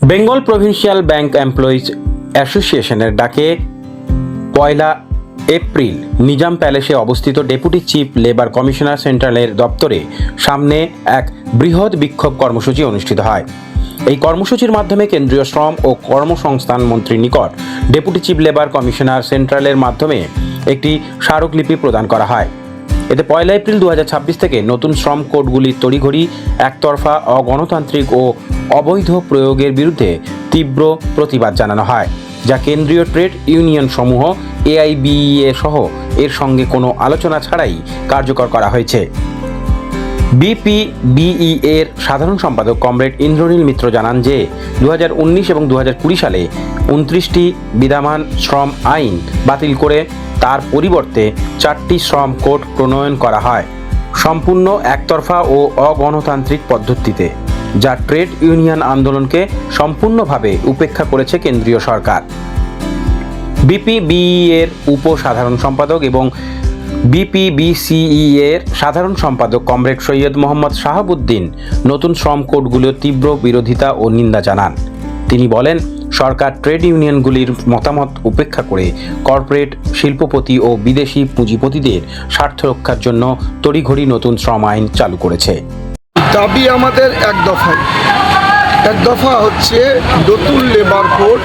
Bengal provincial bank employees অ্যাসোসিয়েশনের ডাকে 1 April Nizam প্যালেসে অবস্থিত ডেপুটি চিফ লেবার কমিশনার সেন্ট্রালের দপ্তরে সামনে এক বৃহৎ বিক্ষোভ কর্মসূচি অনুষ্ঠিত হয়। এই কর্মসূচির মাধ্যমে কেন্দ্রীয় শ্রম ও কর্মসংস্থান মন্ত্রীর নিকট ডেপুটি চিফ লেবার কমিশনার সেন্ট্রালের মাধ্যমে একটি স্মারকলিপি প্রদান করা হয়। এতে 1 এপ্রিল 2026 থেকে নতুন শ্রম কোডগুলির তড়িঘড়ি একতরফা অগণতান্ত্রিক ও অবৈধ প্রয়োগের বিরুদ্ধে তীব্র প্রতিবাদ জানানো হয়, যা কেন্দ্রীয় ট্রেড ইউনিয়ন সমূহ AIBEA সহ এর সঙ্গে কোনো আলোচনা ছাড়াই কার্যকর করা হয়েছে। BPBE এর সাধারণ সম্পাদক কমরেড ইন্দ্রনীল মিত্র জানান যে 2019 এবং 2020 সালে 29টি বিদ্যমান শ্রম আইন বাতিল করে তার পরিবর্তে 4টি শ্রম কোড প্রণয়ন করা হয় সম্পূর্ণ একতরফা ও অগণতান্ত্রিক পদ্ধতিতে, যা ট্রেড ইউনিয়ন আন্দোলনকে সম্পূর্ণভাবে উপেক্ষা করেছে কেন্দ্রীয় সরকার। BPBE এর উপসাধারণ সম্পাদক এবং BPBCE এর সাধারণ সম্পাদক কমরেড সৈয়দ মোহাম্মদ শাহাবুদ্দিন নতুন শ্রম কোডগুলোর তীব্র বিরোধিতা ও নিন্দা জানান। তিনি বলেন, সরকার ট্রেড ইউনিয়নগুলির মতামত উপেক্ষা করে কর্পোরেট, শিল্পপতি ও বিদেশি পুঁজিপতিদের স্বার্থ রক্ষার জন্য তড়িঘড়ি নতুন শ্রম আইন চালু করেছে। দাবি আমাদের এক দফা হচ্ছে নতুন লেবার কোড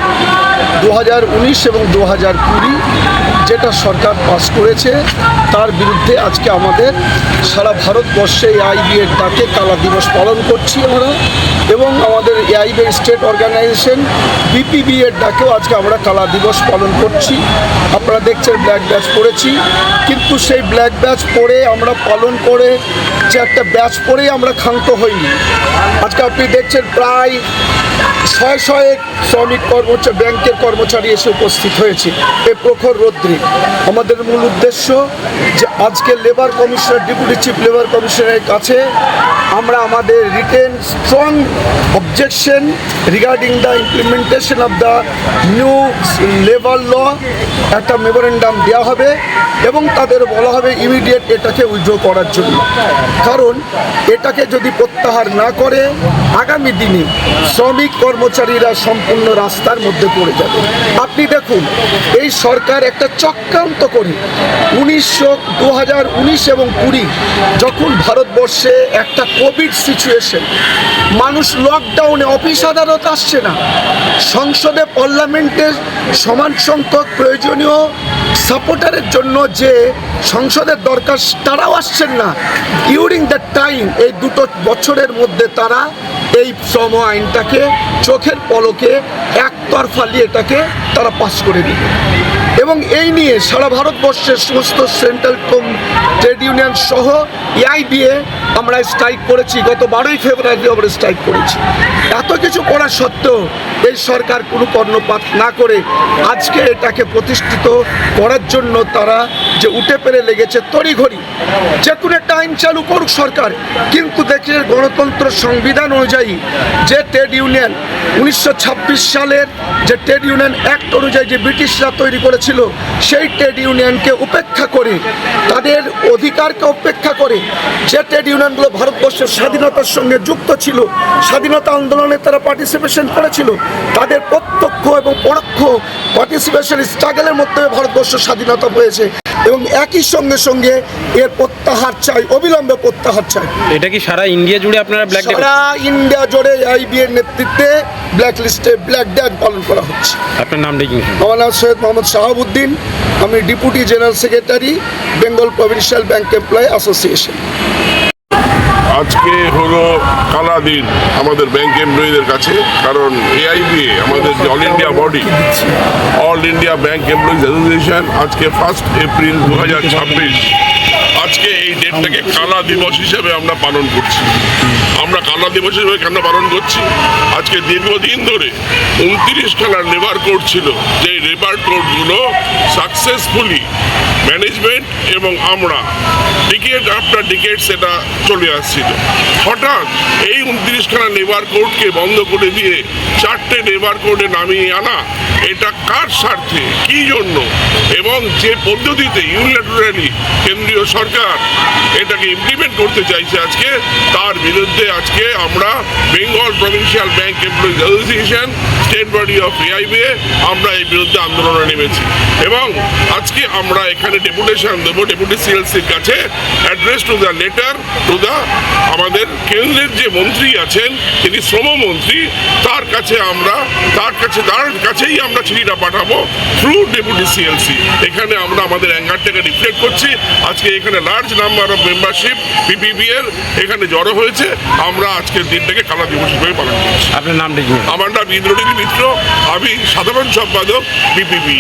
2019 এবং 2020 যেটা সরকার পাস করেছে, তার বিরুদ্ধে আজকে আমাদের সারা ভারতবর্ষে AIBA এর ডাকে কালা দিবস পালন করছি আমরা, এবং আমাদের AIBA স্টেট অর্গানাইজেশন BPBE এর ডাকেও আজকে আমরা কালা দিবস পালন করছি। আপনারা দেখছেন ব্ল্যাক ব্যাচ পরেছি, কিন্তু সেই ব্ল্যাক ব্যাচ পরে আমরা পালন করে যে একটা ব্যাচ পরেই আমরা ক্ষান্ত হইনি। আজকে আপনি দেখছেন প্রায় 100 শ্রমিক ব্যাংকের কর্মচারী এসে উপস্থিত হয়েছে এই প্রখর রৌদ্রে। আমাদের মূল উদ্দেশ্য যে আজকে labour commissioner, deputy chief labour কমিশনারের কাছে আমরা আমাদের written strong objection regarding the implementation of the new labour law একটা মেমোরেন্ডাম দেওয়া হবে এবং তাদের বলা হবে ইমিডিয়েট এটাকে উইথড্র করার জন্য। কারণ এটাকে যদি প্রত্যাহার না করে আগামী দিনে শ্রমিক কর্মচারীরা সম্পূর্ণ রাস্তার মধ্যে পড়ে যাবে। আপনি দেখুন, এই সরকার একটা চক্রান্ত করে 2019 এবং 20 যখন ভারতবর্ষে একটা কোভিড সিচুয়েশন, মানুষ লকডাউনে, অফিস আদালত আসছে না, সংসদে পার্লামেন্টের সমান সংখ্যক প্রয়োজনীয় সাপোর্টারের জন্য যে সংসদের দরকার তারাও আসছেন না। ডিউরিং দ্য টাইম এই 2 বছরের মধ্যে তারা এই শ্রম আইনটাকে চোখের পলকে একতরফা এটাকে তারা পাস করে দিবে, এবং এই নিয়ে সারা ভারতবর্ষের সমস্ত সেন্ট্রাল ট্রেড ইউনিয়ন সহ AIBA আমরা স্ট্রাইক করেছি। গত 12 ফেব্রুয়ারি আমরা স্ট্রাইক করেছি। এত কিছু করা সত্ত্বেও এই সরকার কোনো কর্ণপাত না করে আজকে এটাকে প্রতিষ্ঠিত করার জন্য তারা যে উঠে পেরে লেগেছে তড়িঘড়ি যে কোনো একটা আইন চালু করুক সরকার। কিন্তু দেখে গণতন্ত্র সংবিধান অনুযায়ী যে ট্রেড ইউনিয়ন 1926 সালের যে ট্রেড ইউনিয়ন অ্যাক্ট অনুযায়ী যে ব্রিটিশরা তৈরি করেছিল, সেই ট্রেড ইউনিয়নকে উপেক্ষা করে, তাদের অধিকারকে উপেক্ষা করে যে ট্রেড ইউনিয়নগুলো ভারতবর্ষের স্বাধীনতার সঙ্গে যুক্ত ছিল, স্বাধীনতা আন্দোলনে তারা পার্টিসিপেশন করেছিল, তাদের প্রত্যক্ষ এবং পরোক্ষ পার্টিসিপেশন স্ট্রাগলের মধ্যে ভারতবর্ষ স্বাধীনতা হয়েছে, এবং একই সঙ্গে এর প্রত্যাহার চাই, অবিলম্বে প্রত্যাহার চাই। এটা কি সারা ইন্ডিয়া জুড়ে আপনারা ব্ল্যাক ডে? সারা ইন্ডিয়া জুড়ে AIBA এর নেতৃত্বে ব্ল্যাক লিস্টে ব্ল্যাক ডে পালন করা হচ্ছে। আপনার নামটা কি? আমার নাম সৈয়দ মোহাম্মদ শাহাবুদ্দিন, আমি deputy general secretary, Bengal provincial bank employee association. আজকে হলো কালা দিন আমাদের ব্যাংক এমপ্লয়ীদের কাছে, কারণ AIBA আমাদের যে all India body, all India bank employees association, আজকে 1 এপ্রিল 2026 আজকে এই ডেটটাকে কালা দিবস হিসেবে আমরা পালন করছি। আমরা কালা দিবস হিসেবে কেন পালন করছি? আজকে দীর্ঘদিন ধরে 29 খানার লেবার কোড ছিল, যে এই লেবার কোডগুলো সাকসেসফুলি ম্যানেজমেন্ট এবং আমরা ডিকেড আফটার ডিকেড সেটা চলে আসছিল। হঠাৎ এই 29খানা লেবার কোডকে বন্ধ করে দিয়ে 4টে লেবার কোডে নামিয়ে আনা, এটা কার স্বার্থে, কি জন্য, এবং যে পদ্ধতিতে ইউনিল্যাটারালি কেন্দ্রীয় সরকার এটাকে ইমপ্লিমেন্ট করতে চাইছে আজকে, তার বিরুদ্ধে আজকে আমরা Bengal provincial bank employees association, state body of AIBEA, আমরা এই বিরুদ্ধে আন্দোলনে নেমেছি। এবং আজকে আমরা এখানে ডেপুটেশন দেবো ডেপুটি সিএলসির কাছে, address to the letter to the আমাদের কেন্দ্রের যে মন্ত্রী আছেন, তিনি শ্রমমন্ত্রী, তার কাছেই আমরা চিঠিটা পাঠাবো থ্রু ডেপুটি সিএলসি। এখানে আমরা আমাদের অ্যাঙ্গারটাকে রিফ্লেক্ট করছি। আজকে এখানে large number of membership PPB এর এখানে জড়ো হয়েছে। আমরা আজকের দিনটাকে কালা দিবস হিসেবে পালন করছি। আপনার নামটা কি? আমার নাম ইন্দ্রনীল মিত্র, আমি সাধারণ সম্পাদক পিপিবি।